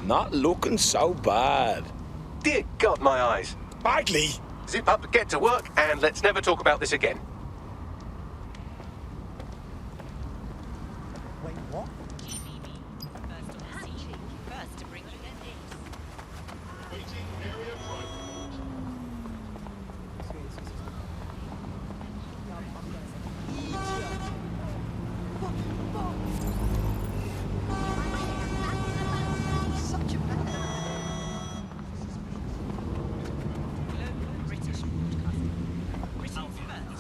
Not looking so bad. Dear God, my eyes. Badly? Zip up, get to work, and let's never talk about this again. Wait, what? First to bring you their names. Waiting area private. Such a bad. Global British broadcasting. Britain's first.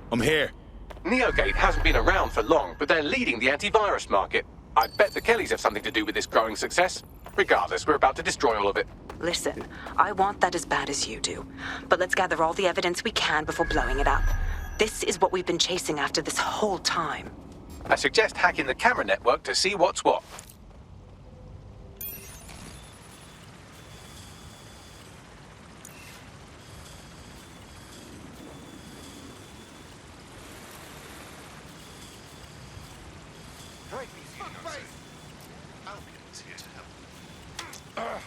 I'm here. Neogate hasn't been around for long, but they're leading the antivirus market. I bet the Kellys have something to do with this growing success. Regardless, we're about to destroy all of it. Listen, I want that as bad as you do. But let's gather all the evidence we can before blowing it up. This is what we've been chasing after this whole time. I suggest hacking the camera network to see what's what. Albion's here to help.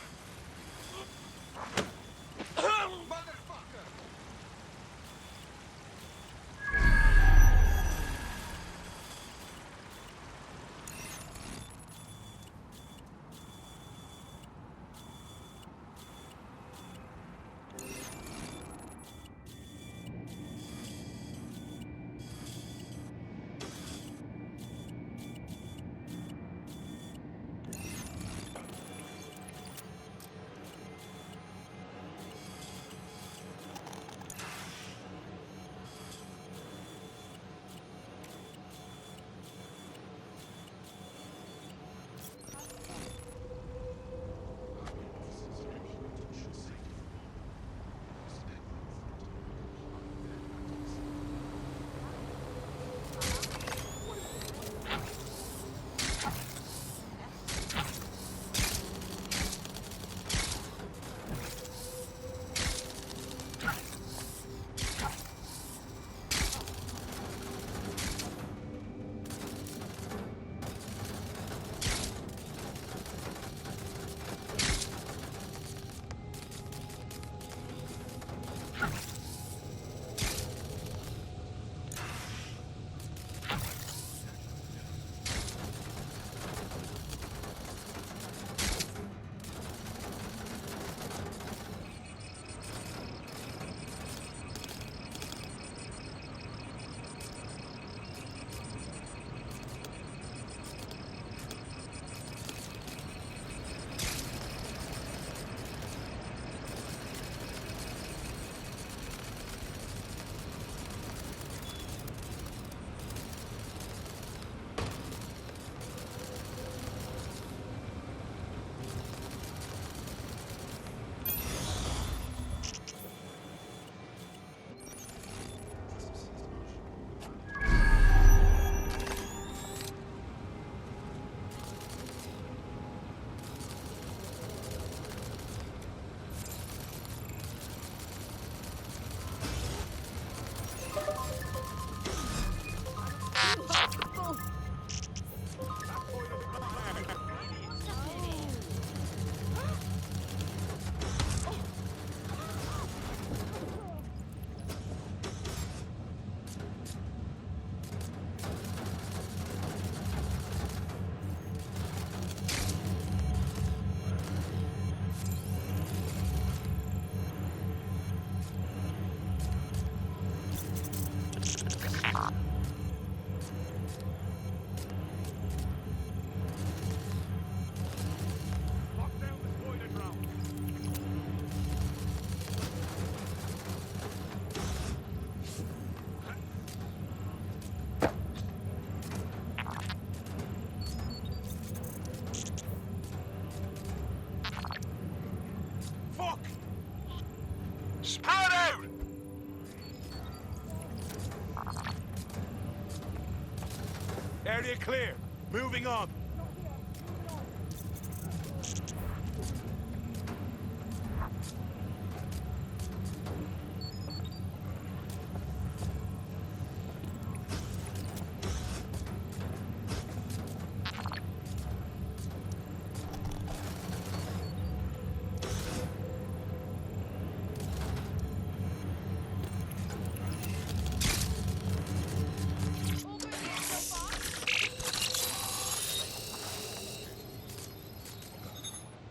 Area clear. Moving on.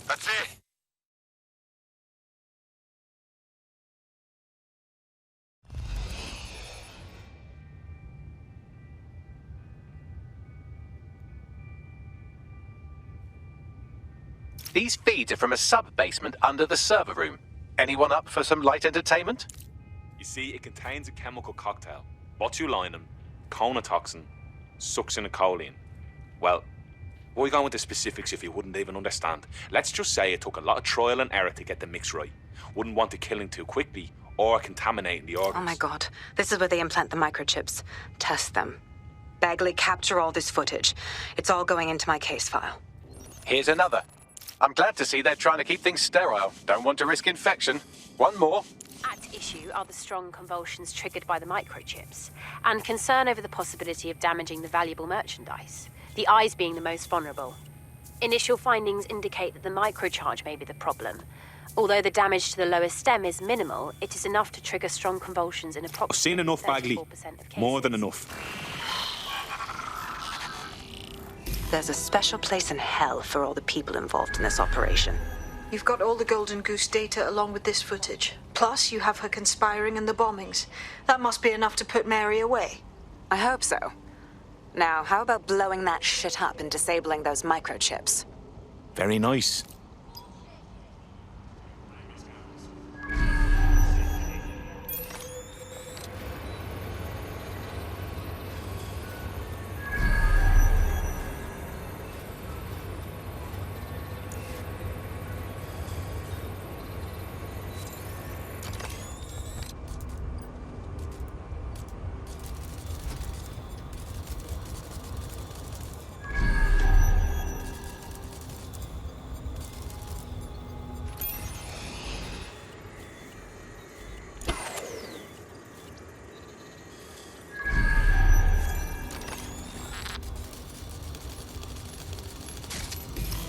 That's it. These feeds are from a sub-basement under the server room. Anyone up for some light entertainment? You see, it contains a chemical cocktail. Botulinum, conotoxin, succinylcholine. Well, why go into specifics if you wouldn't even understand? Let's just say it took a lot of trial and error to get the mix right. Wouldn't want it killing too quickly or contaminating the organs. Oh my god. This is where they implant the microchips. Test them. Bagley, capture all this footage. It's all going into my case file. Here's another. I'm glad to see they're trying to keep things sterile. Don't want to risk infection. One more. At issue are the strong convulsions triggered by the microchips, and concern over the possibility of damaging the valuable merchandise, the eyes being the most vulnerable. Initial findings indicate that the microcharge may be the problem. Although the damage to the lower stem is minimal, it is enough to trigger strong convulsions in approximately I've seen enough, Bagley. 34% of cases. More than enough. There's a special place in hell for all the people involved in this operation. You've got all the Golden Goose data along with this footage. Plus, you have her conspiring and the bombings. That must be enough to put Mary away. I hope so. Now, how about blowing that shit up and disabling those microchips? Very nice.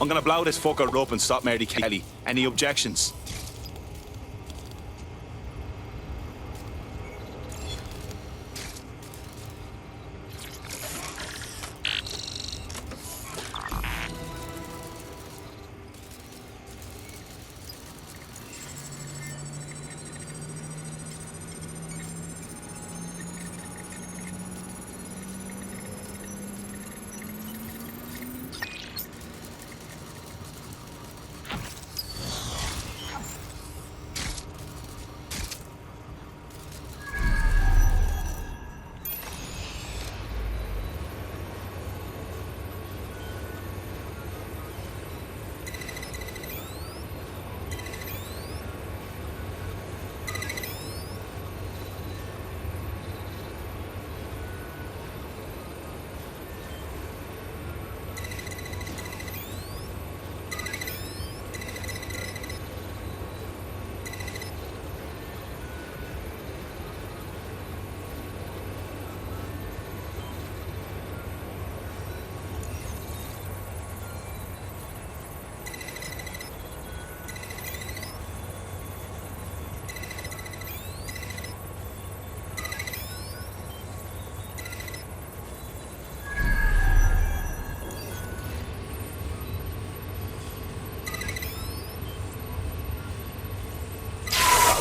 I'm gonna blow this fucker up and stop Mary Kelly. Any objections?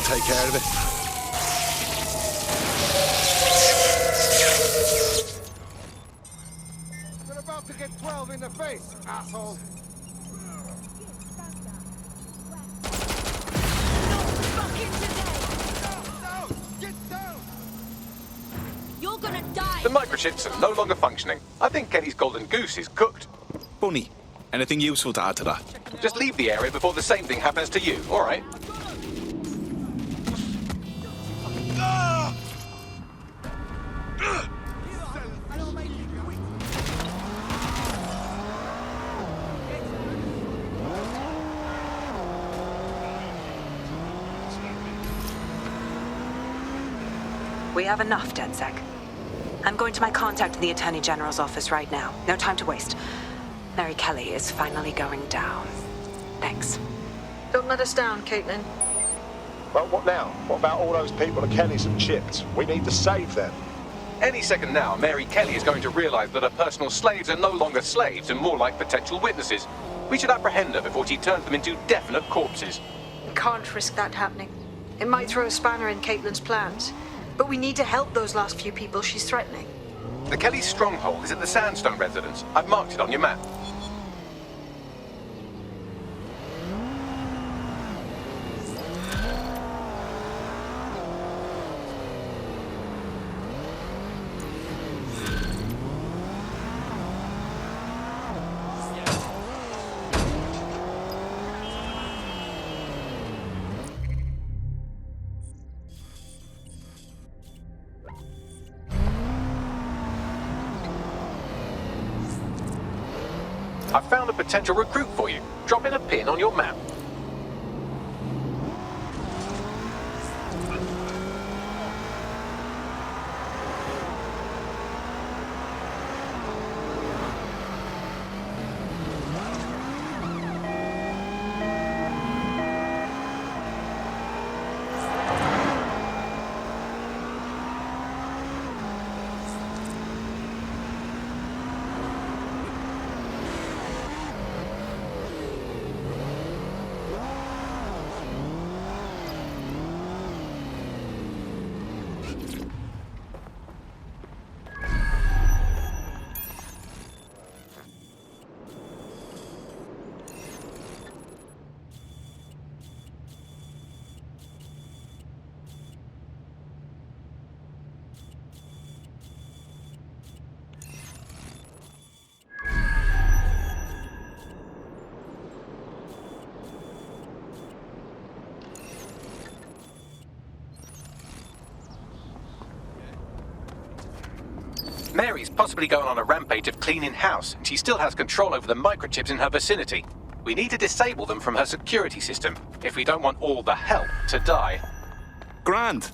Take care of it. You're about to get 12 in the face, asshole. Get down! You're gonna die! The microchips are no longer functioning. I think Kelly's Golden Goose is cooked. Bunny, anything useful to add to that? Just leave the area before the same thing happens to you, all right? We have enough, DedSec. I'm going to my contact in the Attorney General's office right now. No time to waste. Mary Kelly is finally going down. Thanks. Don't let us down, Caitlin. Well, what now? What about all those people the Kellys have chipped? We need to save them. Any second now, Mary Kelly is going to realize that her personal slaves are no longer slaves and more like potential witnesses. We should apprehend her before she turns them into definite corpses. We can't risk that happening. It might throw a spanner in Caitlin's plans. But we need to help those last few people she's threatening. The Kelly's stronghold is at the Sandstone residence. I've marked it on your map. I've found a potential recruit for you. Drop in a pin on your map. Mary's possibly going on a rampage of cleaning house, and she still has control over the microchips in her vicinity. We need to disable them from her security system, if we don't want all the help to die. Grand.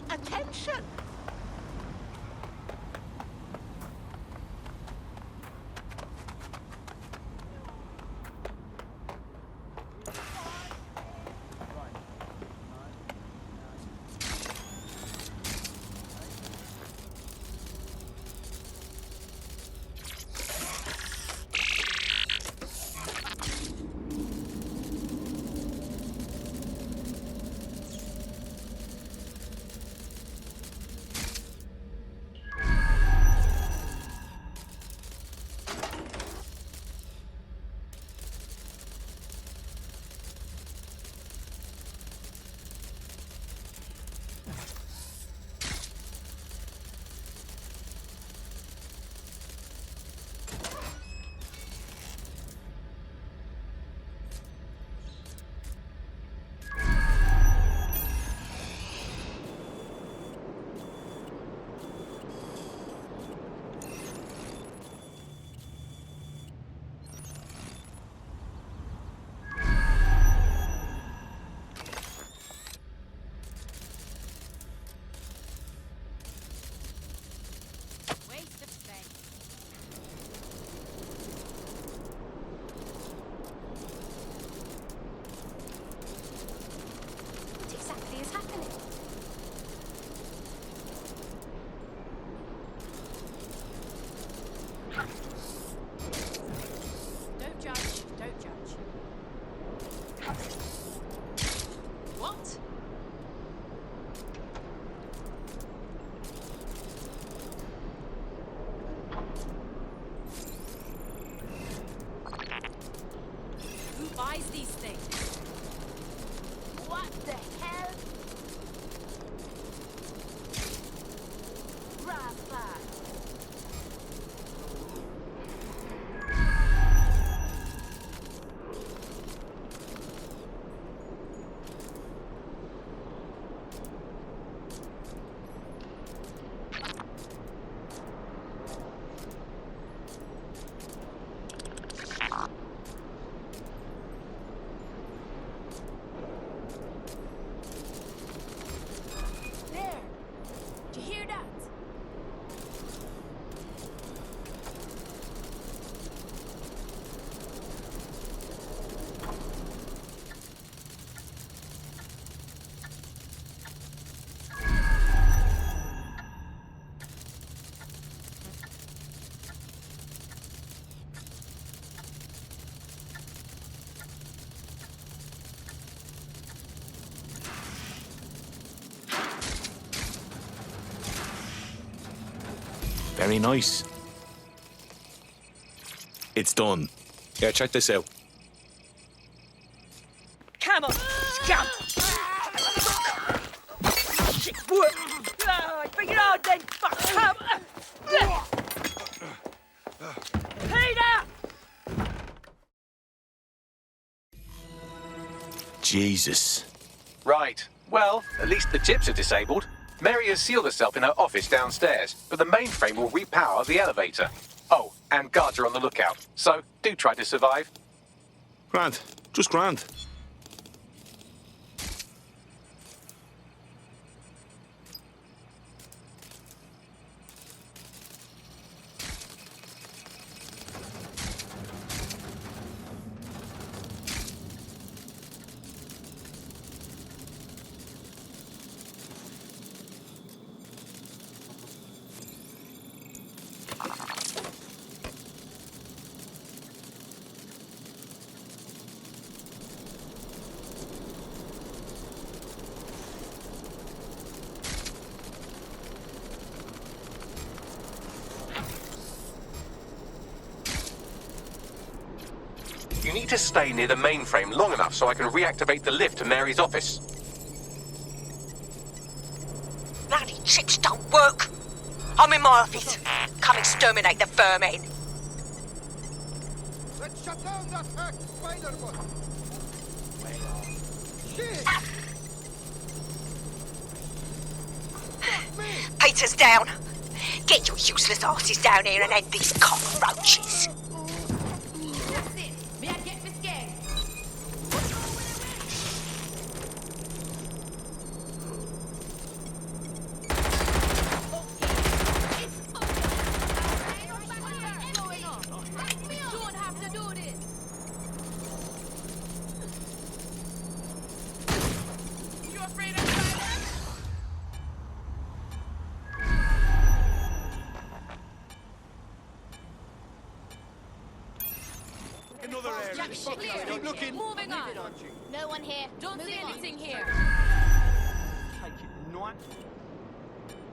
Attention! Very nice. It's done. Yeah, check this out. Come on, scum! Shit, work! Bring it on then, fuck! Come! Peter! Jesus. Right. Well, at least the chips are disabled. Mary has sealed herself in her office downstairs, but the mainframe will repower the elevator. Oh, and guards are on the lookout, so do try to survive. Grand. Just grand. You need to stay near the mainframe long enough so I can reactivate the lift to Mary's office. Bloody chips don't work. I'm in my office. Come exterminate the vermin. Let's shut down that hacked spider one. Shit! Peter's down. Get your useless asses down here and end these cockroaches. Keep looking. Moving on. No one here. Don't see anything here. Take it, night.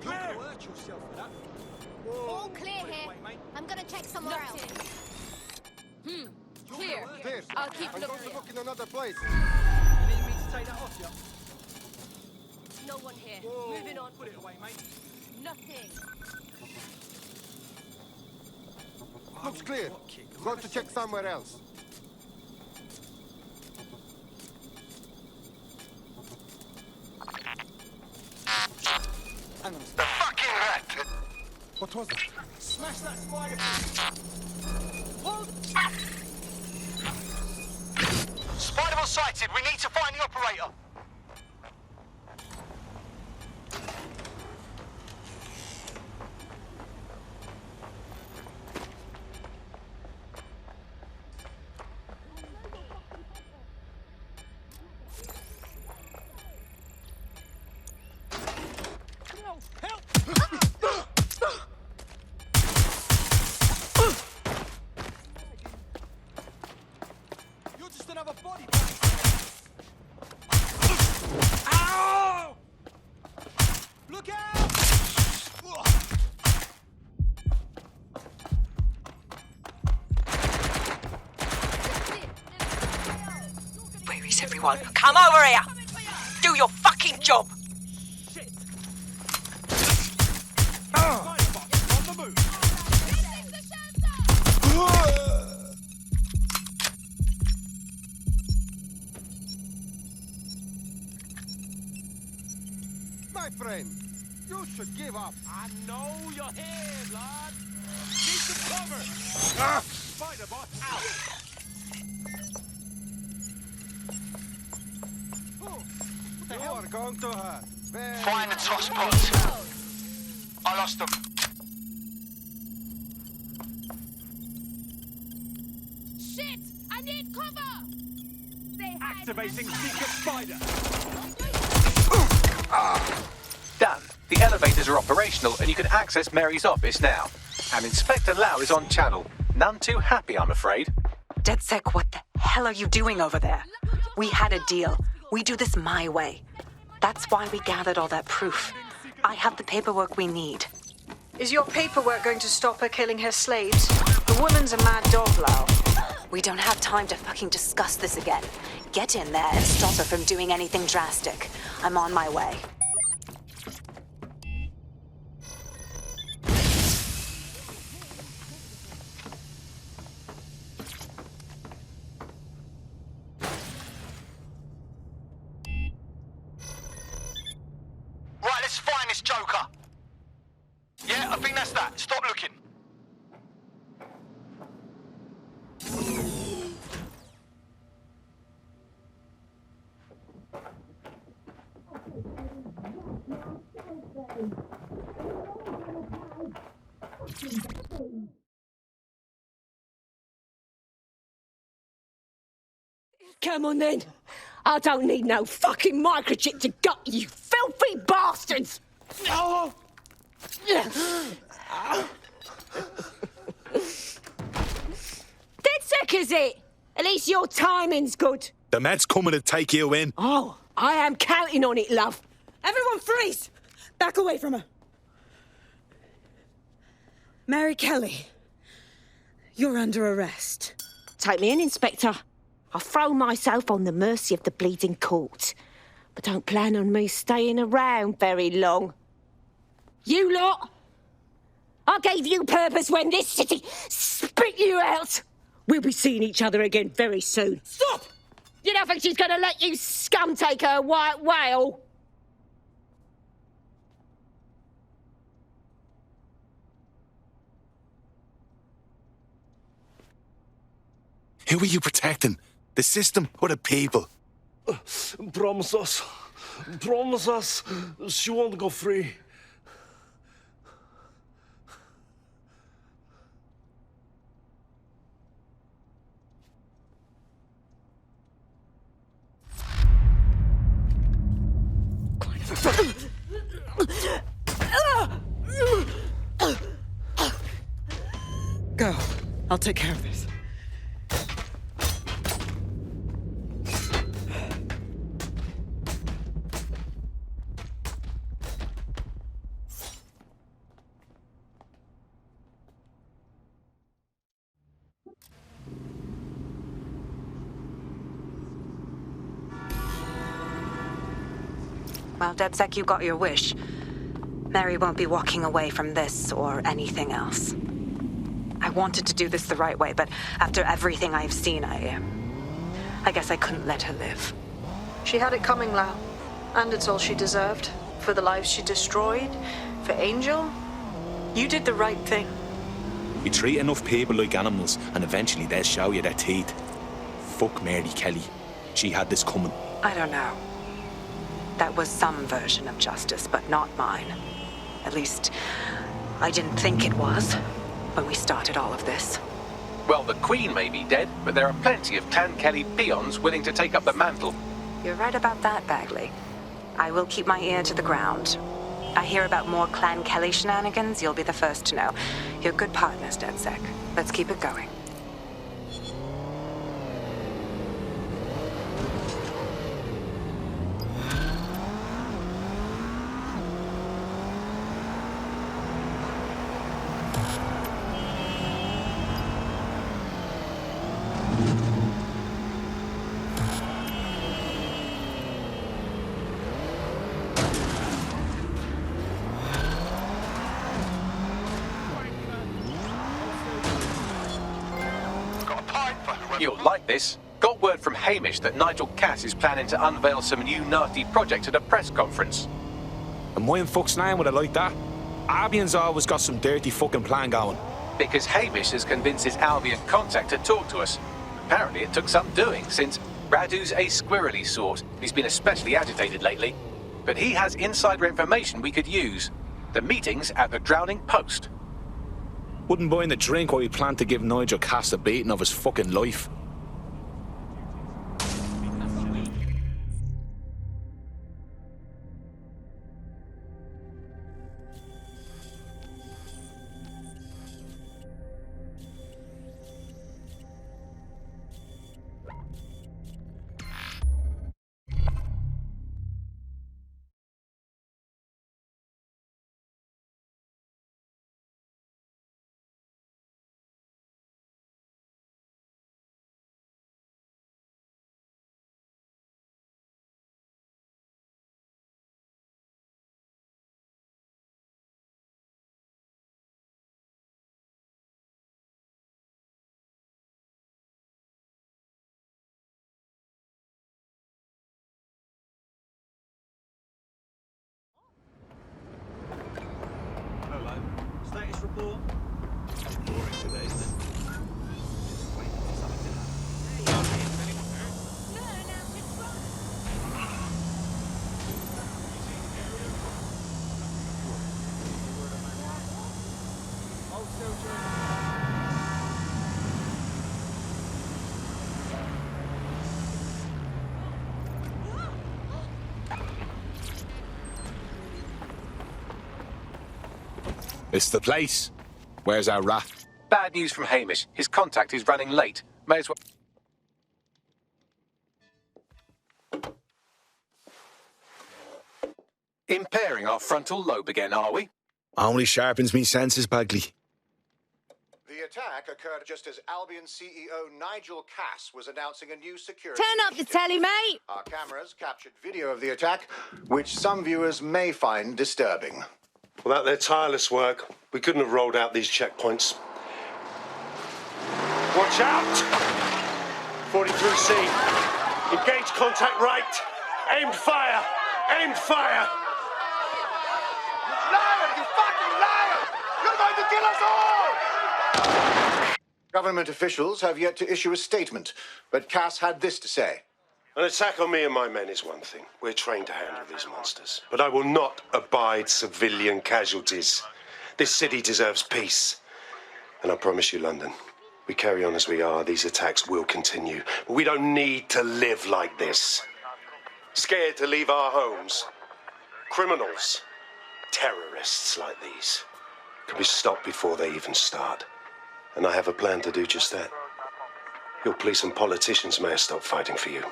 Clear. Hurt yourself for that. All clear here. I'm gonna check somewhere else. Clear. Clear. I'll keep I'm going to look in another place. You need me to take that off you? No one here. Whoa. Moving on. Put it away, mate. Nothing. Looks clear. Going to check somewhere else. Hang on a The second. fucking rat! What was it? Smash that spider! Hold! Spider sighted. We need to find the operator. You're just another body bag. Ow! Look out! Where is everyone? Come over here! Do your fucking job! Shit! Spider box on the move! My friend, you should give up. I know you're here, lad! Need some cover! Spider bot out! You are going to hurt. Find the top spot. I lost them. Shit! I need cover! Activating secret spider! Done. The elevators are operational and you can access Mary's office now. And Inspector Lau is on channel. None too happy, I'm afraid. DedSec, what the hell are you doing over there? We had a deal. We do this my way. That's why we gathered all that proof. I have the paperwork we need. Is your paperwork going to stop her killing her slaves? The woman's a mad dog, Lau. We don't have time to fucking discuss this again. Get in there and stop her from doing anything drastic. I'm on my way. Right, let's find this joker. Yeah, I think that's that. Stop looking. Come on then. I don't need no fucking microchip to gut you filthy bastards! Oh. Dead sick, is it? At least your timing's good. The Med's coming to take you in. Oh, I am counting on it, love. Everyone freeze! Back away from her. Mary Kelly, you're under arrest. Take me in, Inspector. I'll throw myself on the mercy of the bleeding court. But don't plan on me staying around very long. You lot! I gave you purpose when this city spit you out! We'll be seeing each other again very soon. Stop! You don't think she's gonna let you scum take her white whale? Who are you protecting? The system or the people? Promise us. Promise us. She won't go free. Go. I'll take care of this. Well, DedSec, you got your wish. Mary won't be walking away from this or anything else. I wanted to do this the right way, but after everything I've seen, I guess I couldn't let her live. She had it coming, Lau. And it's all she deserved. For the lives she destroyed, for Angel. You did the right thing. You treat enough people like animals, and eventually they'll show you their teeth. Fuck Mary Kelly. She had this coming. I don't know. That was some version of justice, but not mine. At least, I didn't think it was when we started all of this. Well, the Queen may be dead, but there are plenty of Clan Kelly peons willing to take up the mantle. You're right about that, Bagley. I will keep my ear to the ground. I hear about more Clan Kelly shenanigans, you'll be the first to know. You're good partners, DedSec. Let's keep it going. You'll like this. Got word from Hamish that Nigel Cass is planning to unveil some new nasty project at a press conference. And why in fuck's name would I like that? Albion's always got some dirty fucking plan going. Because Hamish has convinced his Albion contact to talk to us. Apparently it took some doing, since Radu's a squirrely sort. He's been especially agitated lately. But he has insider information we could use. The meeting's at the Drowning Post. Wouldn't mind a drink while we plan to give Nigel Cass a beating of his fucking life. It's the place. Where's our rat? Bad news from Hamish. His contact is running late. May as well... Impairing our frontal lobe again, are we? Only sharpens me senses, Bagley. The attack occurred just as Albion CEO Nigel Cass was announcing a new security Turn up the telly, mate. Our cameras captured video of the attack, which some viewers may find disturbing. Without their tireless work, we couldn't have rolled out these checkpoints. Watch out! 43C. Engage contact right. Aimed fire. Aimed fire. Liar! You fucking liar! You're going to kill us all! Government officials have yet to issue a statement, but Cass had this to say. An attack on me and my men is one thing. We're trained to handle these monsters. But I will not abide civilian casualties. This city deserves peace. And I promise you, London, we carry on as we are, these attacks will continue. But we don't need to live like this. Scared to leave our homes. Criminals, terrorists like these, can be stopped before they even start. And I have a plan to do just that. Your police and politicians may have stopped fighting for you.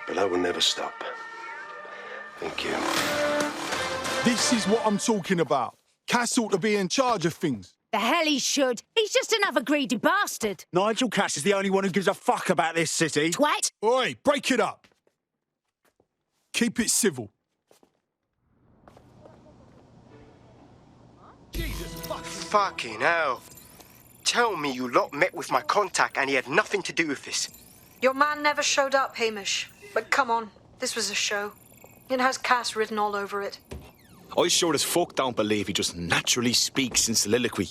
But I will never stop. Thank you. This is what I'm talking about. Cass ought to be in charge of things. The hell he should. He's just another greedy bastard. Nigel Cass is the only one who gives a fuck about this city. Twat. Oi, break it up. Keep it civil. Jesus fucking hell. Tell me you lot met with my contact and he had nothing to do with this. Your man never showed up, Hamish. But come on, this was a show. It has Cass written all over it. I sure as fuck don't believe he just naturally speaks in soliloquy.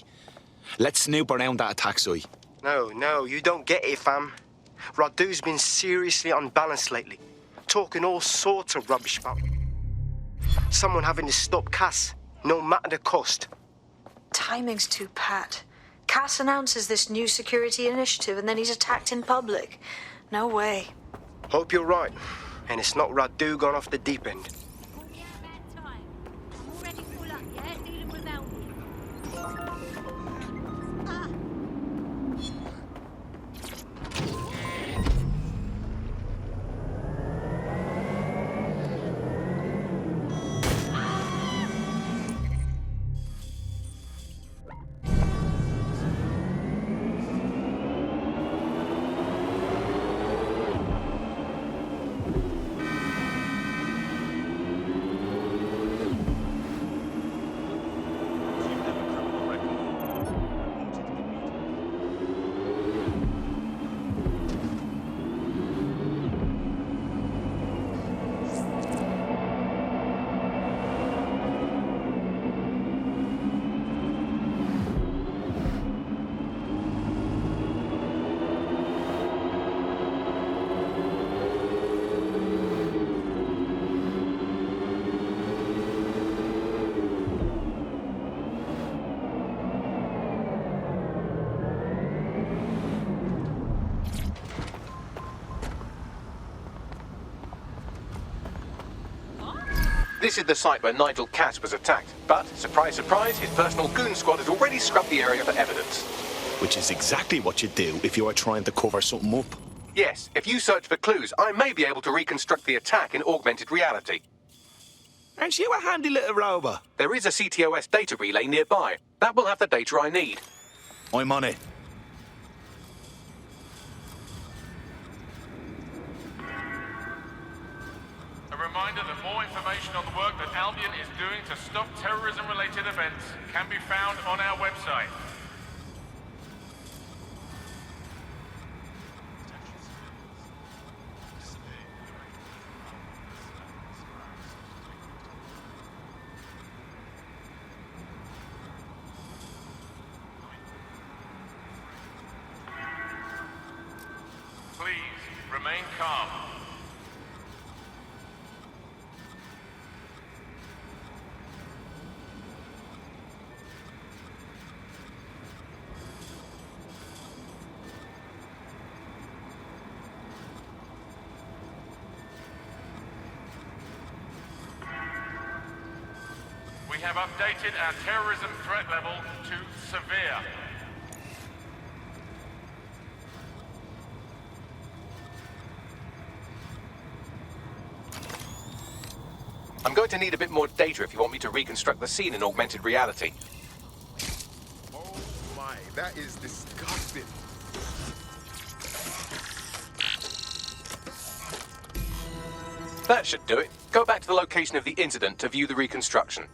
Let's snoop around that attack site. No, you don't get it, fam. Radu's been seriously unbalanced lately. Talking all sorts of rubbish about someone having to stop Cass, no matter the cost. Timing's too pat. Cass announces this new security initiative and then he's attacked in public. No way. Hope you're right. And it's not Radu gone off the deep end. This is the site where Nigel Cass was attacked. But, surprise, surprise, his personal goon squad has already scrubbed the area for evidence. Which is exactly what you do if you are trying to cover something up. Yes, if you search for clues, I may be able to reconstruct the attack in augmented reality. Aren't you a handy little rover? There is a CTOS data relay nearby. That will have the data I need. I'm on it. A reminder that more information on the work that Albion is doing to stop terrorism-related events can be found on our website. Remain calm. We have updated our terrorism threat level to severe. I'm going to need a bit more data if you want me to reconstruct the scene in augmented reality. Oh my, that is disgusting. That should do it. Go back to the location of the incident to view the reconstruction.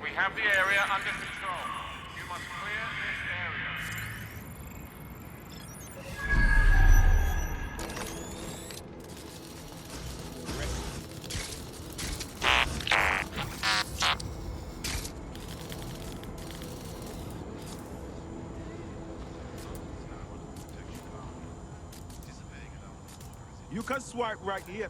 We have the area under control. You must clear this area. You can swipe right later.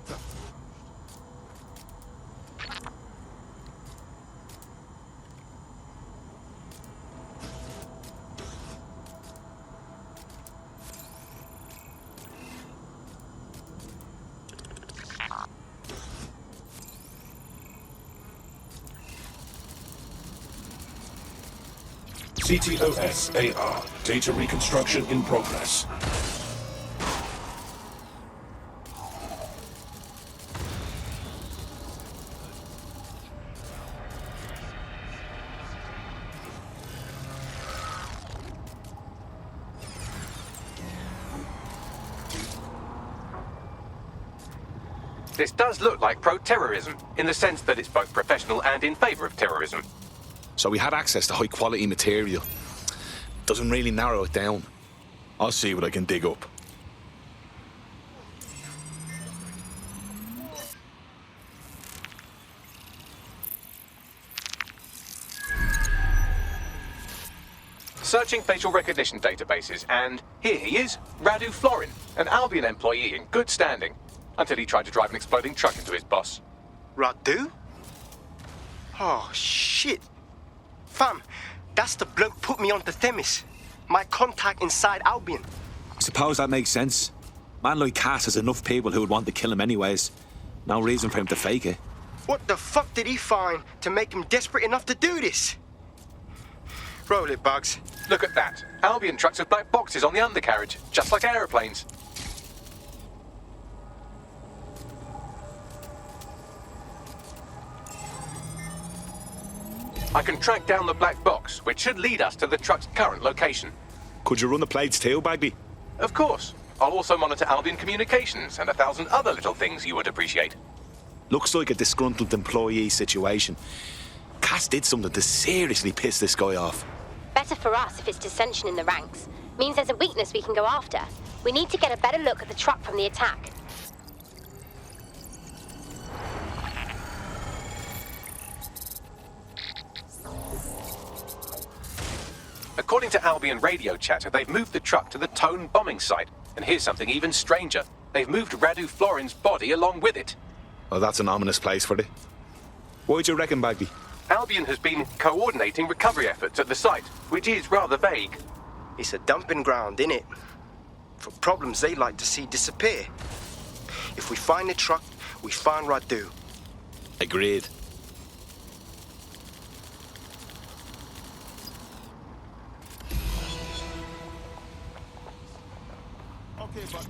CTOS AR. Data reconstruction in progress. This does look like pro-terrorism, in the sense that it's both professional and in favour of terrorism. So we had access to high-quality material. Doesn't really narrow it down. I'll see what I can dig up. Searching facial recognition databases, and here he is, Radu Florin, an Albion employee in good standing, until he tried to drive an exploding truck into his boss. Radu? Oh, shit. Fam, that's the bloke put me onto Themis. My contact inside Albion. I suppose that makes sense. Man like Cass has enough people who would want to kill him anyways. No reason for him to fake it. What the fuck did he find to make him desperate enough to do this? Roll it, Bugs. Look at that. Albion trucks with black boxes on the undercarriage, just like aeroplanes. I can track down the black box, which should lead us to the truck's current location. Could you run the plates too, Bagby? Of course. I'll also monitor Albion communications and 1,000 other little things you would appreciate. Looks like a disgruntled employee situation. Cass did something to seriously piss this guy off. Better for us if it's dissension in the ranks. Means there's a weakness we can go after. We need to get a better look at the truck from the attack. According to Albion radio chatter, they've moved the truck to the Tone bombing site. And here's something even stranger. They've moved Radu Florin's body along with it. Oh, that's an ominous place for it. Why'd you reckon, Bagby? Albion has been coordinating recovery efforts at the site, which is rather vague. It's a dumping ground, innit? For problems they like to see disappear. If we find the truck, we find Radu. Agreed. Okay, but...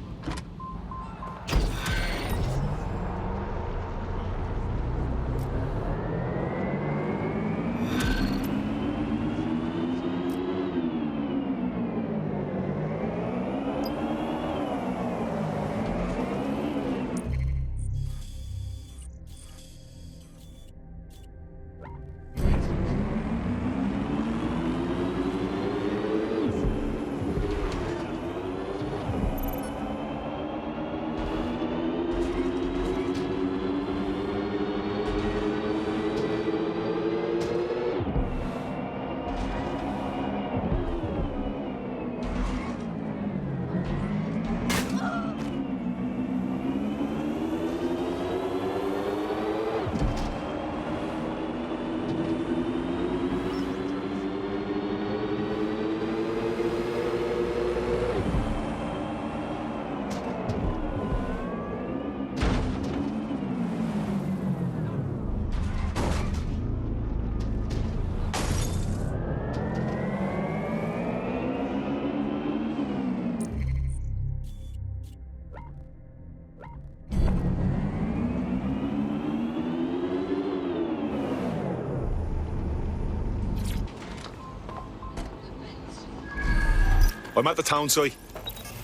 I'm at the town site.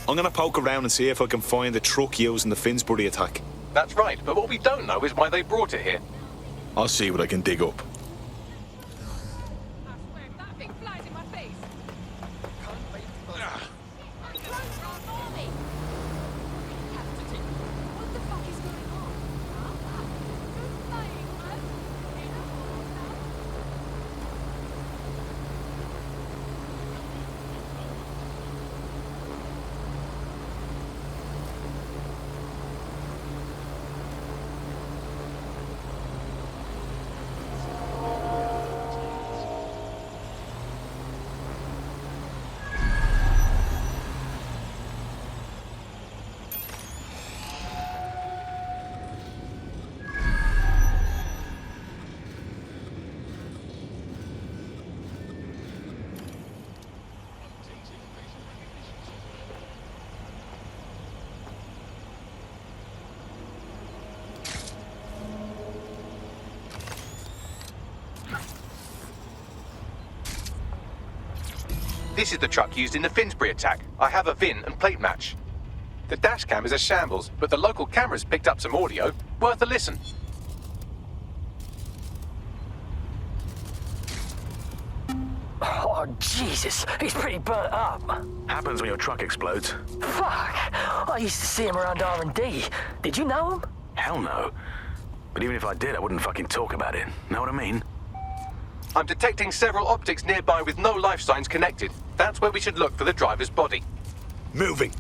I'm gonna poke around and see if I can find the truck used in the Finsbury attack. That's right, but what we don't know is why they brought it here. I'll see what I can dig up. This is the truck used in the Finsbury attack. I have a VIN and plate match. The dash cam is a shambles, but the local cameras picked up some audio. Worth a listen. Oh, Jesus, he's pretty burnt up. Happens when your truck explodes. Fuck, I used to see him around R&D. Did you know him? Hell no. But even if I did, I wouldn't fucking talk about it. Know what I mean? I'm detecting several optics nearby with no life signs connected. That's where we should look for the driver's body. Moving.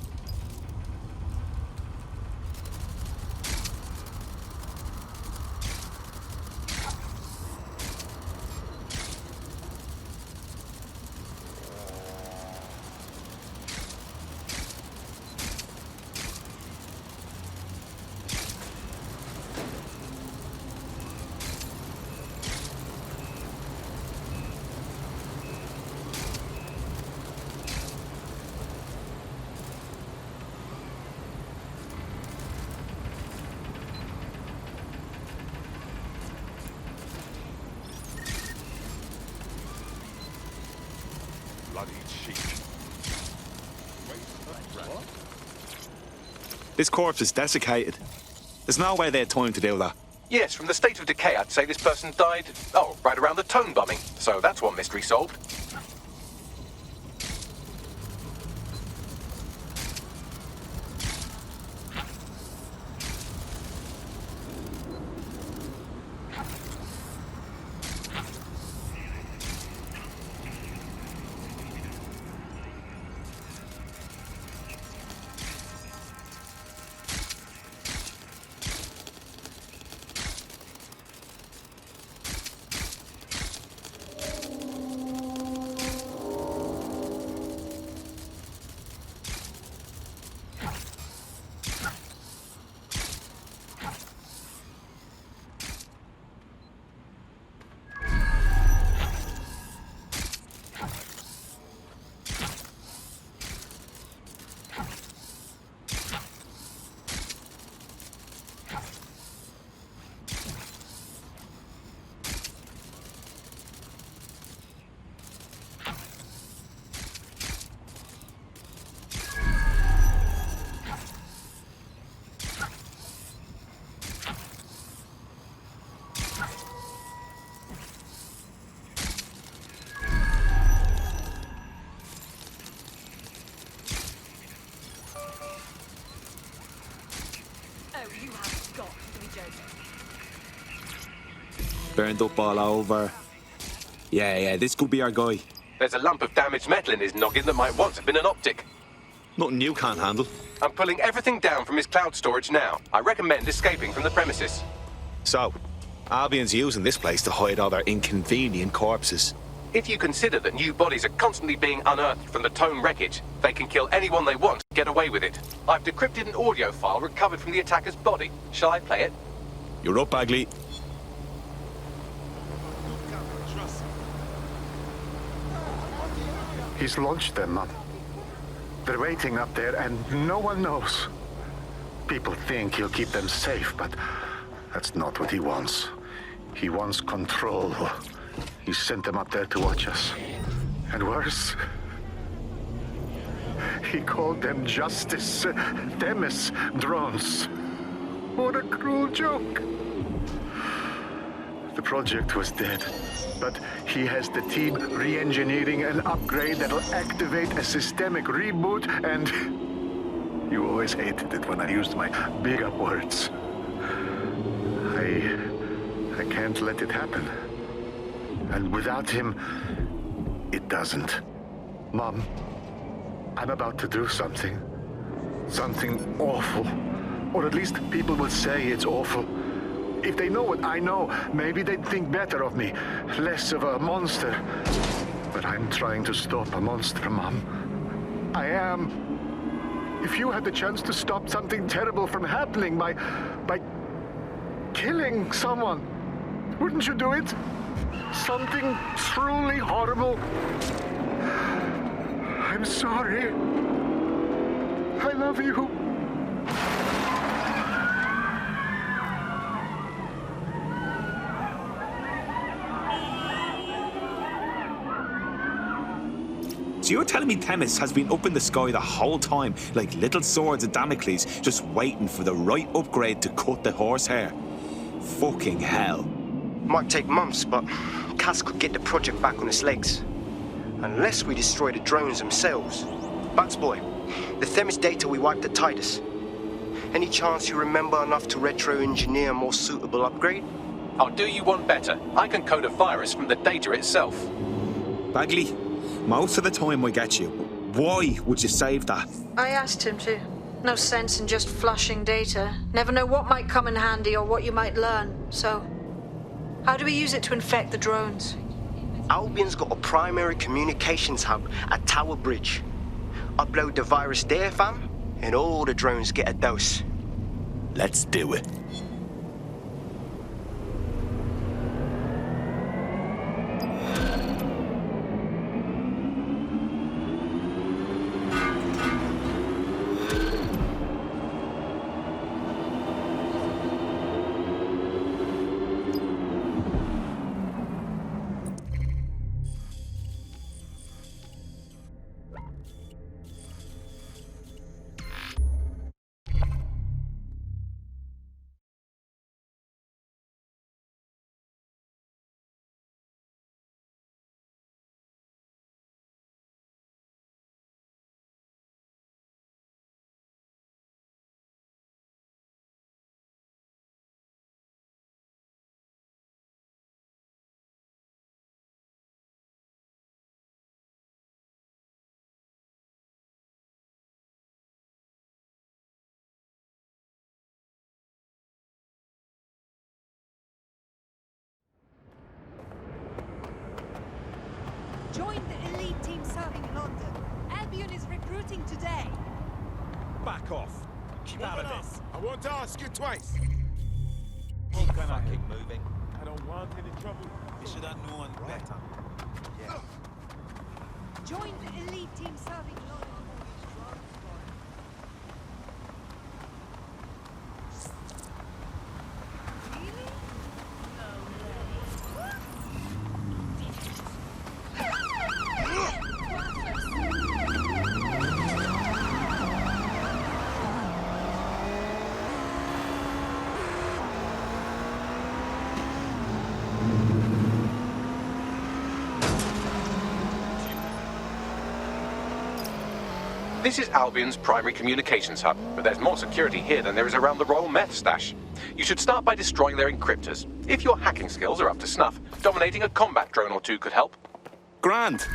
Bloody cheek. This corpse is desiccated. There's no way they had time to do that. Yes, from the state of decay, I'd say this person died, right around the tone bombing. So that's one mystery solved. Burned up all over. Yeah, this could be our guy. There's a lump of damaged metal in his noggin that might once have been an optic. Nothing you can't handle. I'm pulling everything down from his cloud storage now. I recommend escaping from the premises. So, Albion's using this place to hide all their inconvenient corpses. If you consider that new bodies are constantly being unearthed from the Tone wreckage, they can kill anyone they want, get away with it. I've decrypted an audio file recovered from the attacker's body. Shall I play it? You're up, Bagley. He's launched them up. They're waiting up there and no one knows. People think he'll keep them safe, but that's not what he wants. He wants control. He sent them up there to watch us. And worse, He called them Justice Themis drones. What a cruel joke. The project was dead, but he has the team re-engineering an upgrade that'll activate a systemic reboot, and you always hated it when I used my big-up words. I can't let it happen. And without him, it doesn't. Mom, I'm about to do something. Something awful. Or at least people will say it's awful. If they know what I know, maybe they'd think better of me. Less of a monster. But I'm trying to stop a monster, Mom. I am. If you had the chance to stop something terrible from happening by killing someone, wouldn't you do it? Something truly horrible. I'm sorry. I love you. So you're telling me Themis has been up in the sky the whole time, like little swords of Damocles, just waiting for the right upgrade to cut the horsehair? Fucking hell. Might take months, but Cass could get the project back on its legs. Unless we destroy the drones themselves. Bats boy, the Themis data we wiped at Titus. Any chance you remember enough to retro-engineer a more suitable upgrade? I'll do you one better. I can code a virus from the data itself. Bagley, most of the time I get you. Why would you save that? I asked him to. No sense in just flushing data. Never know what might come in handy or what you might learn. So, how do we use it to infect the drones? Albion's got a primary communications hub at Tower Bridge. Upload the virus there, fam, and all the drones get a dose. Let's do it. Join the elite team serving London. Albion is recruiting today. Back off. Keep out of this. I won't ask you twice. Keep fucking moving. I don't want any trouble. You should have known better. Yeah. Join the elite team serving London. This is Albion's primary communications hub, but there's more security here than there is around the Royal Meth stash. You should start by destroying their encryptors. If your hacking skills are up to snuff, dominating a combat drone or two could help. Grand.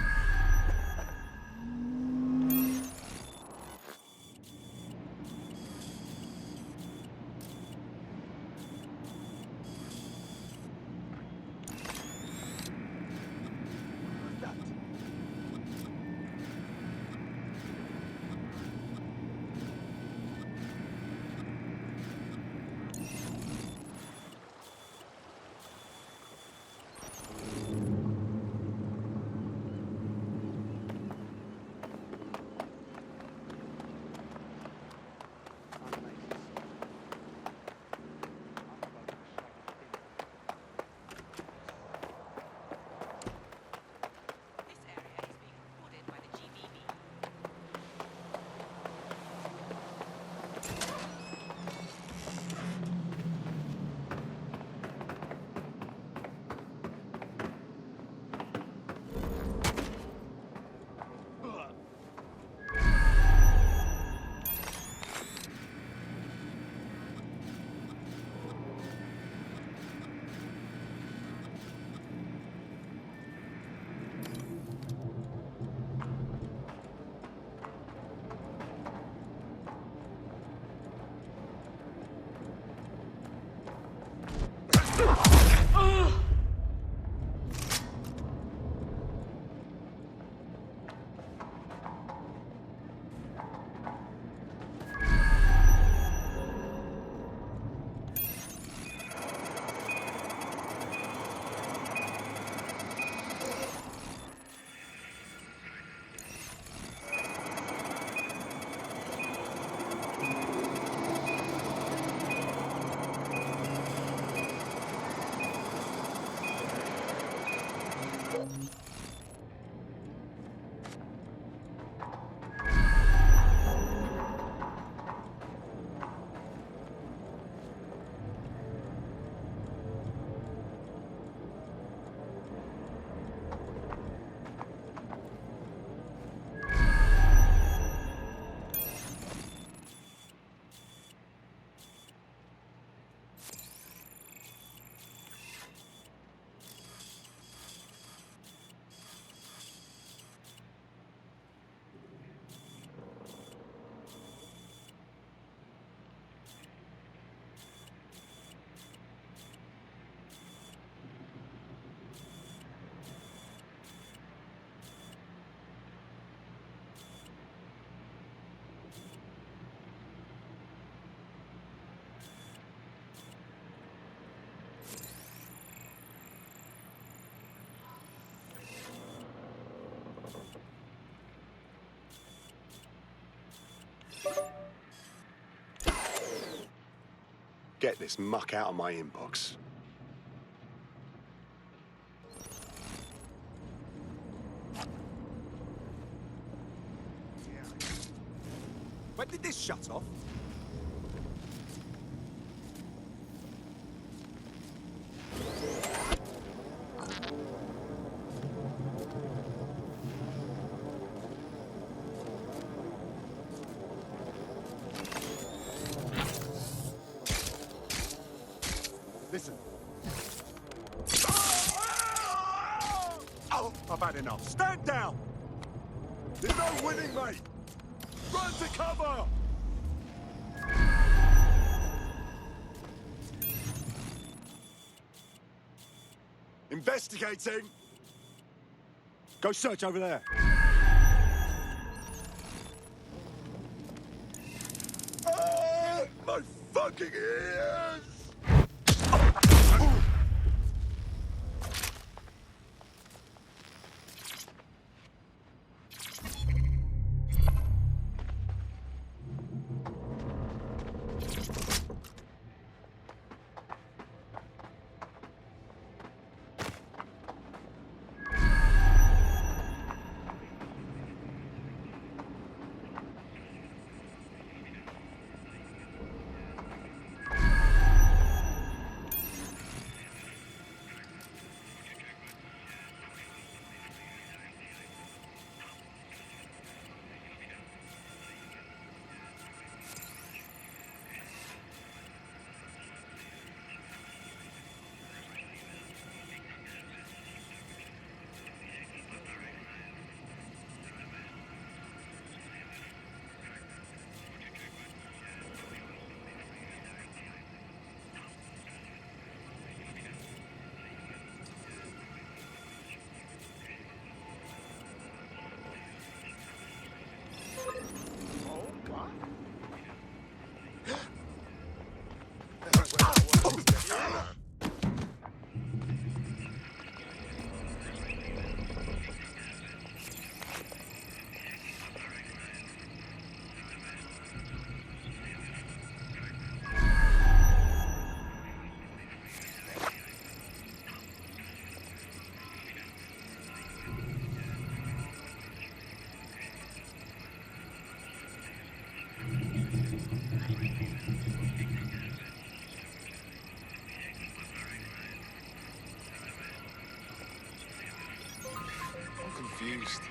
Get this muck out of my inbox. When did this shut off? Listen. Oh, I've had enough. Stand down! There's no winning, mate! Run to cover! Investigating! Go search over there. My fucking ears! Confused.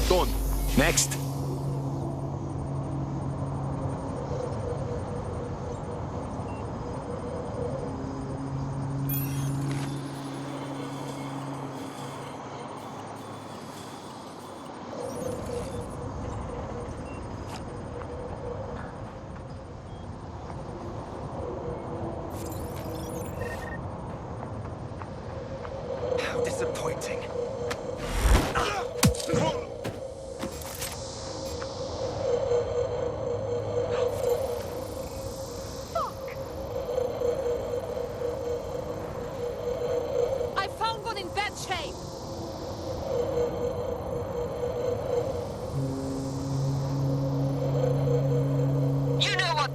Done. Next. How disappointing. I found one in bad shape.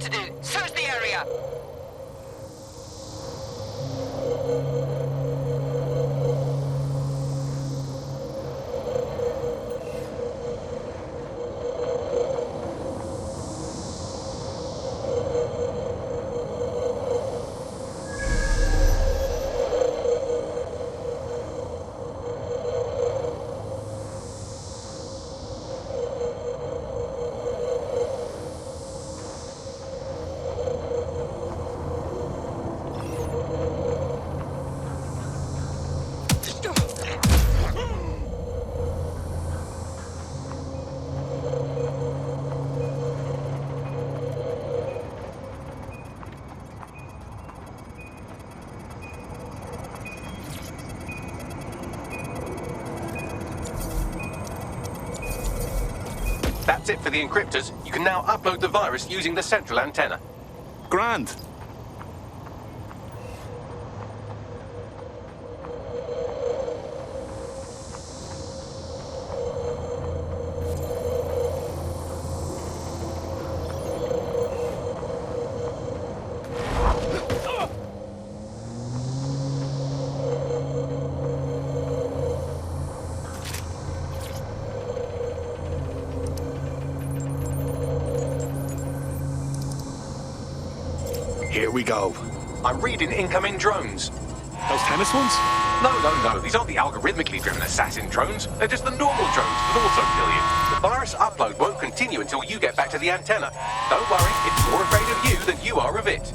to do. Search the area. That's it for the encryptors. You can now upload the virus using the central antenna. Grand. Here we go. I'm reading incoming drones. Those Themis ones? No. These aren't the algorithmically driven assassin drones. They're just the normal drones that also kill you. The virus upload won't continue until you get back to the antenna. Don't worry, it's more afraid of you than you are of it.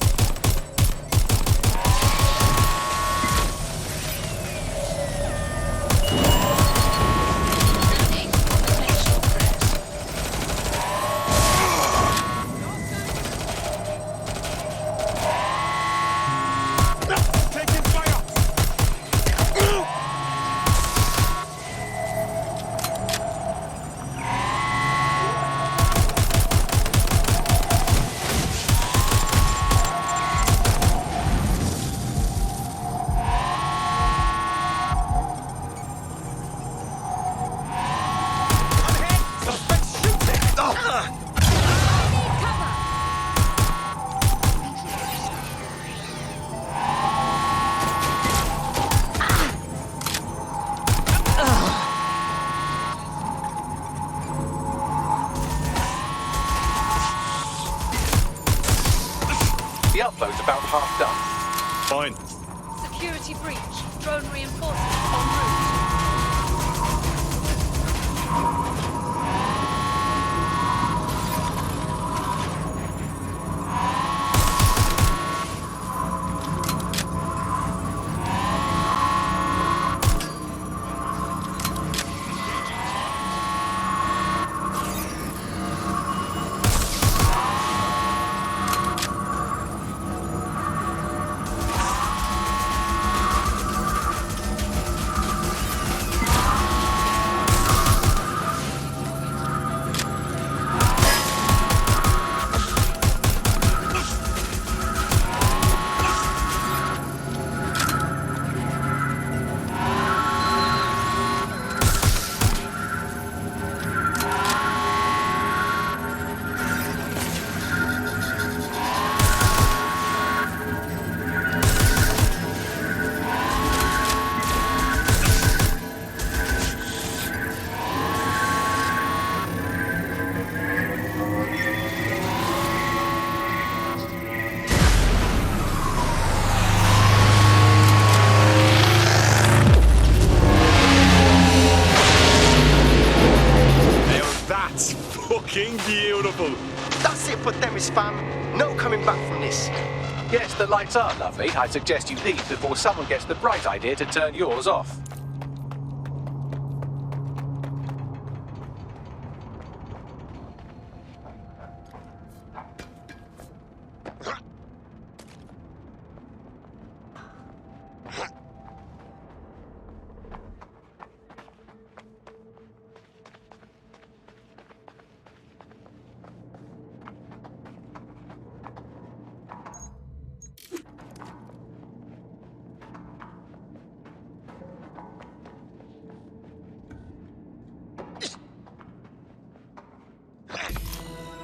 The upload's about half done. Fine. Security breach. Drone reinforcements en route. Fucking beautiful. That's it for Themis, fam. No coming back from this. Yes, the lights are lovely. I'd suggest you leave before someone gets the bright idea to turn yours off.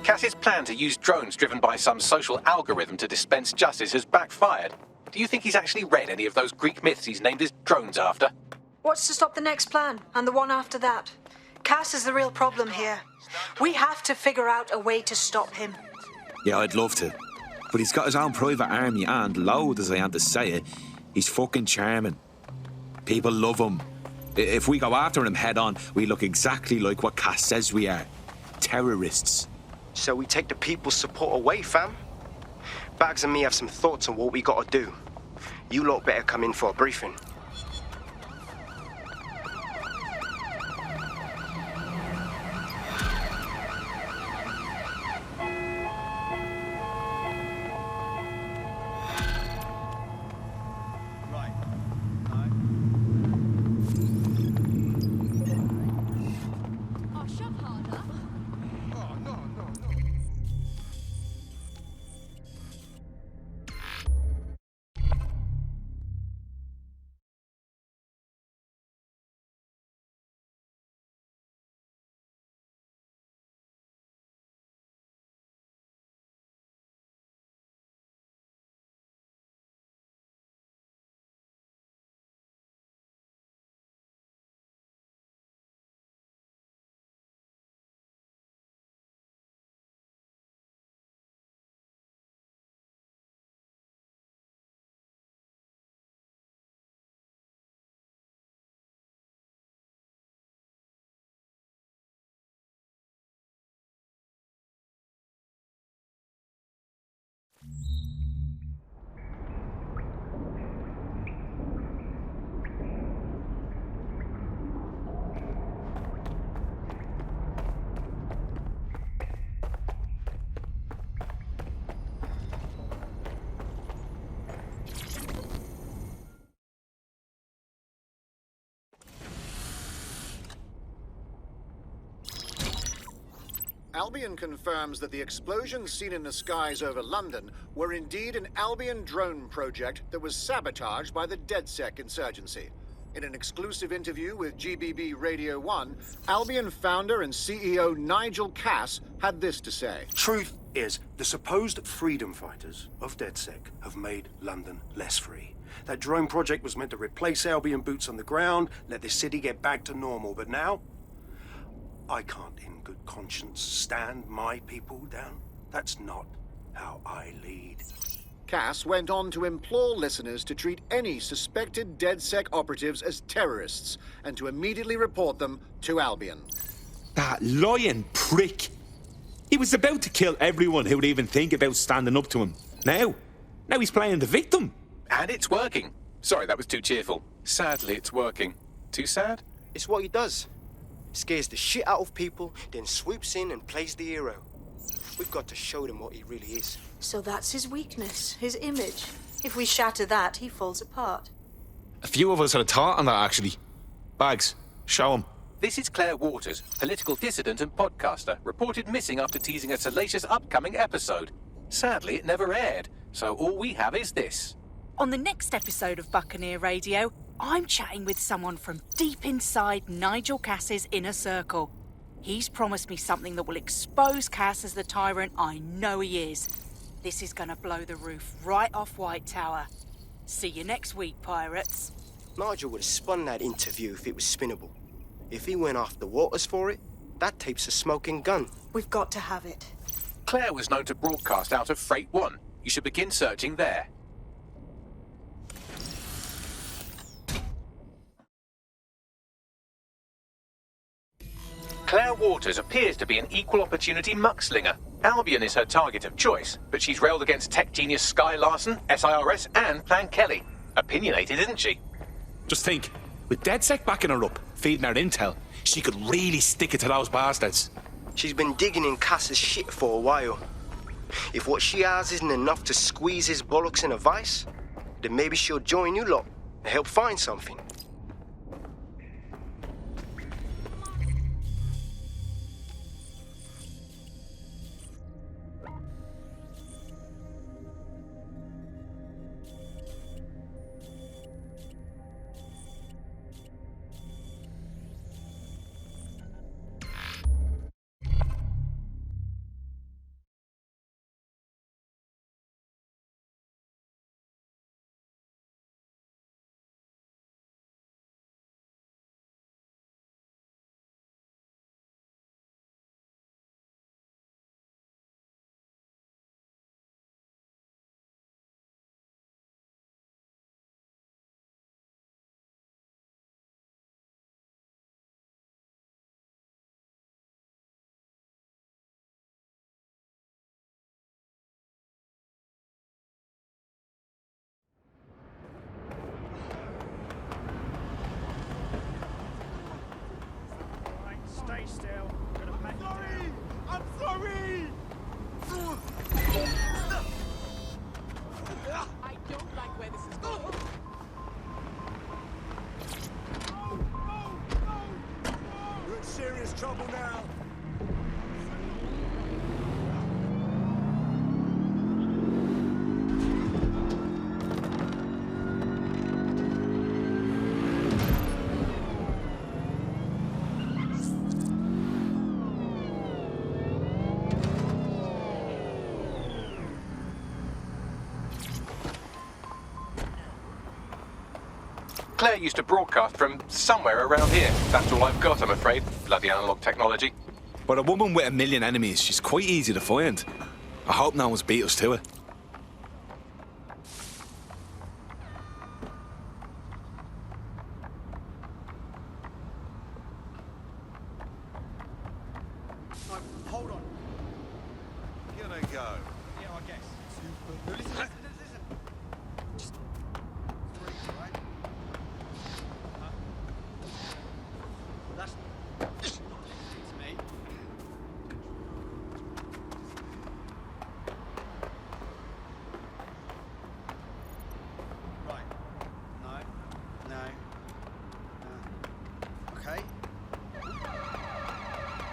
Cass's plan to use drones driven by some social algorithm to dispense justice has backfired. Do you think he's actually read any of those Greek myths he's named his drones after? What's to stop the next plan, and the one after that? Cass is the real problem here. We have to figure out a way to stop him. Yeah, I'd love to. But he's got his own private army and, loud as I am to say it, he's fucking charming. People love him. If we go after him head on, we look exactly like what Cass says we are. Terrorists. So we take the people's support away, fam? Bags and me have some thoughts on what we gotta do. You lot better come in for a briefing. Albion confirms that the explosions seen in the skies over London were indeed an Albion drone project that was sabotaged by the DedSec insurgency. In an exclusive interview with GBB Radio 1, Albion founder and CEO Nigel Cass had this to say. Truth is, the supposed freedom fighters of DedSec have made London less free. That drone project was meant to replace Albion boots on the ground, let the city get back to normal, but now I can't in good conscience stand my people down. That's not how I lead. Cass went on to implore listeners to treat any suspected DedSec operatives as terrorists and to immediately report them to Albion. That lying prick. He was about to kill everyone who would even think about standing up to him. Now he's playing the victim. And it's working. Sorry, that was too cheerful. Sadly, it's working. Too sad? It's what he does. Scares the shit out of people, then swoops in and plays the hero. We've got to show them what he really is. So that's his weakness, his image. If we shatter that, he falls apart. A few of us had a thought on that, actually. Bags, show him. This is Claire Waters, political dissident and podcaster, reported missing after teasing a salacious upcoming episode. Sadly, it never aired, so all we have is this. On the next episode of Buccaneer Radio, I'm chatting with someone from deep inside Nigel Cass's inner circle. He's promised me something that will expose Cass as the tyrant I know he is. This is gonna blow the roof right off White Tower. See you next week, pirates. Nigel would have spun that interview if it was spinnable. If he went after Waters for it, that tape's a smoking gun. We've got to have it. Claire was known to broadcast out of Freight 1. You should begin searching there. Claire Waters appears to be an equal opportunity muckslinger. Albion is her target of choice, but she's railed against tech genius Sky Larson, SIRS, and Plan Kelly. Opinionated, isn't she? Just think, with DedSec backing her up, feeding her intel, she could really stick it to those bastards. She's been digging in Cass's shit for a while. If what she has isn't enough to squeeze his bollocks in a vice, then maybe she'll join you lot and help find something. used to broadcast from somewhere around here. That's all I've got, I'm afraid. Bloody analog technology. But a woman with a million enemies, she's quite easy to find. I hope no one's beat us to it. Hold on. Here they go. Yeah, I guess. Super. Listen. Just 3, right? That's not to me. Right. No. Okay.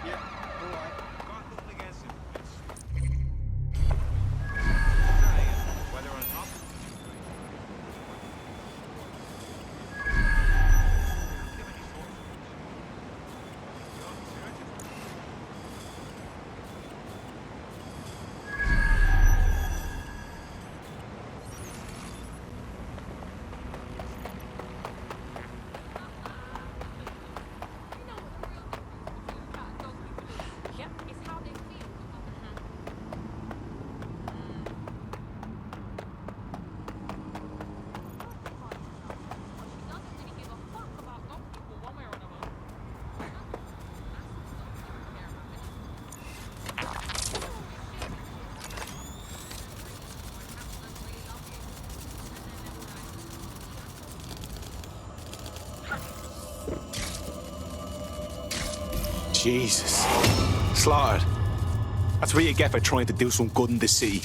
Yeah. All right. Whether or not Jesus. Slaughtered. That's what you get for trying to do some good in this city.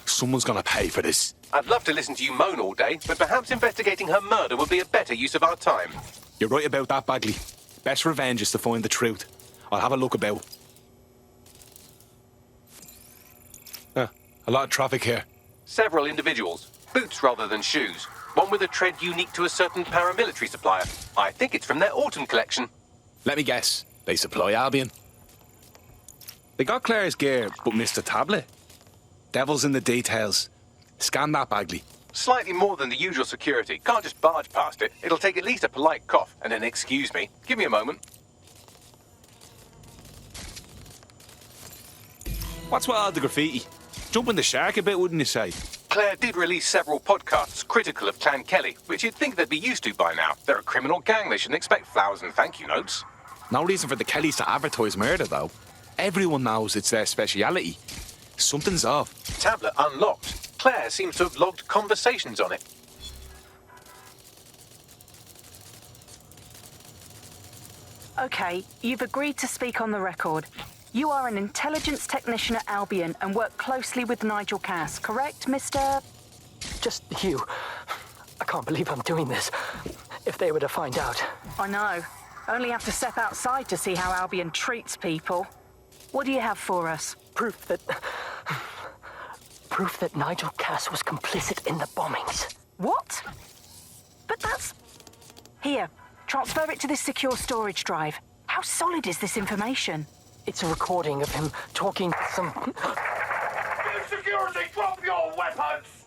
Someone's gonna pay for this. I'd love to listen to you moan all day, but perhaps investigating her murder would be a better use of our time. You're right about that, Bagley. Best revenge is to find the truth. I'll have a look about. A lot of traffic here. Several individuals. Boots rather than shoes. One with a tread unique to a certain paramilitary supplier. I think it's from their autumn collection. Let me guess. They supply Albion. They got Claire's gear, but missed a tablet. Devil's in the details. Scan that, Bagley. Slightly more than the usual security. Can't just barge past it. It'll take at least a polite cough and an excuse me. Give me a moment. What's with all the graffiti? Jumping the shark a bit, wouldn't you say? Claire did release several podcasts critical of Clan Kelly, which you'd think they'd be used to by now. They're a criminal gang. They shouldn't expect flowers and thank you notes. No reason for the Kellys to advertise murder, though. Everyone knows it's their speciality. Something's off. Tablet unlocked. Claire seems to have logged conversations on it. Okay, you've agreed to speak on the record. You are an intelligence technician at Albion and work closely with Nigel Cass, correct, Mr...? Just you. I can't believe I'm doing this. If they were to find out. I know. Only have to step outside to see how Albion treats people. What do you have for us? Proof that Nigel Cass was complicit in the bombings. What? But that's... Here, transfer it to this secure storage drive. How solid is this information? It's a recording of him talking to some... Security, drop your weapons!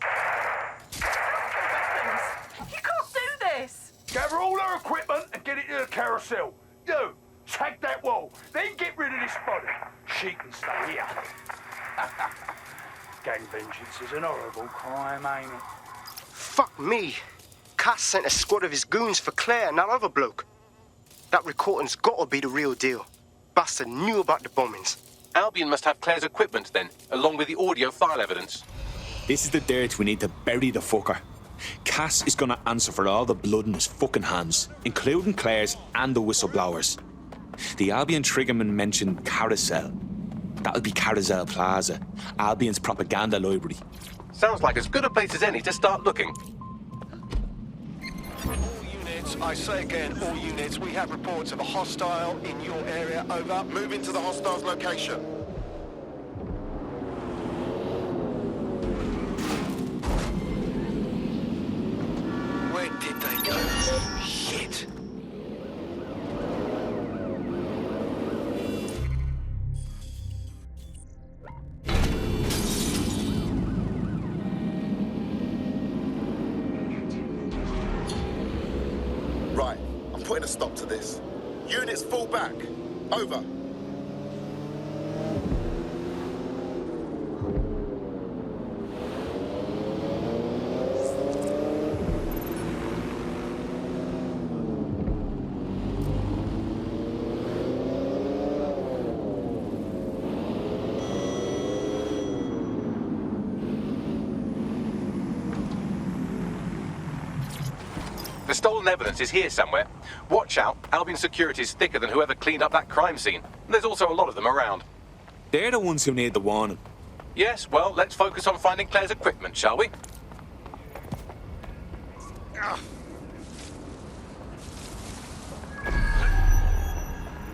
You can't do this! Gather all her equipment and get it to the carousel. You, tag that wall, then get rid of this body. She can stay here. Gang vengeance is an horrible crime, ain't it? Fuck me. Cass sent a squad of his goons for Claire and that other bloke. That recording's gotta be the real deal. Bastard knew about the bombings. Albion must have Claire's equipment then, along with the audio file evidence. This is the dirt we need to bury the fucker. Cass is gonna answer for all the blood in his fucking hands, including Claire's and the whistleblowers. The Albion triggerman mentioned Carousel. That'll be Carousel Plaza, Albion's propaganda library. Sounds like as good a place as any to start looking. All units, I say again, all units, we have reports of a hostile in your area. Over. Move into the hostile's location. Where did they go? Shit. putting a stop to this. Units fall back. Over. The stolen evidence is here somewhere. Watch out, Albion security's thicker than whoever cleaned up that crime scene. There's also a lot of them around. They're the ones who need the warning. Yes, well, let's focus on finding Claire's equipment, shall we? Ah.